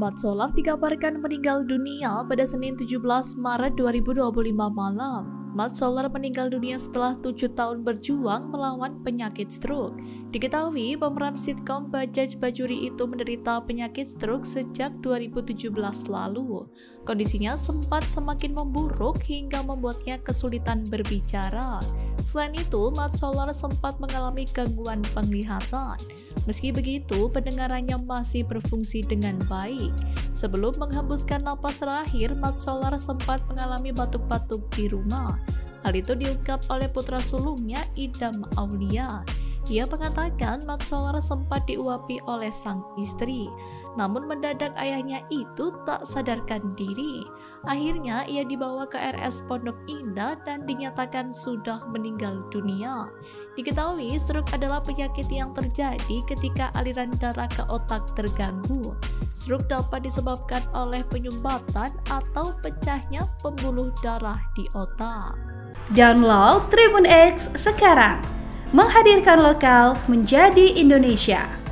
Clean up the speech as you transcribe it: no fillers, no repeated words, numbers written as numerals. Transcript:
Mat Solar dikabarkan meninggal dunia pada Senin 17 Maret 2025 malam. Mat Solar meninggal dunia setelah 7 tahun berjuang melawan penyakit stroke. Diketahui pemeran sitkom Bajaj Bajuri itu menderita penyakit stroke sejak 2017 lalu. Kondisinya sempat semakin memburuk hingga membuatnya kesulitan berbicara. Selain itu, Mat Solar sempat mengalami gangguan penglihatan. Meski begitu, pendengarannya masih berfungsi dengan baik. Sebelum menghembuskan napas terakhir, Mat Solar sempat mengalami batuk-batuk di rumah. Hal itu diungkap oleh putra sulungnya, Idam Aulia. Ia mengatakan Mat Solar sempat diuapi oleh sang istri. Namun mendadak ayahnya itu tak sadarkan diri. Akhirnya ia dibawa ke RS Pondok Indah dan dinyatakan sudah meninggal dunia. Diketahui stroke adalah penyakit yang terjadi ketika aliran darah ke otak terganggu. Stroke dapat disebabkan oleh penyumbatan atau pecahnya pembuluh darah di otak. Download Tribun X sekarang, menghadirkan lokal menjadi Indonesia.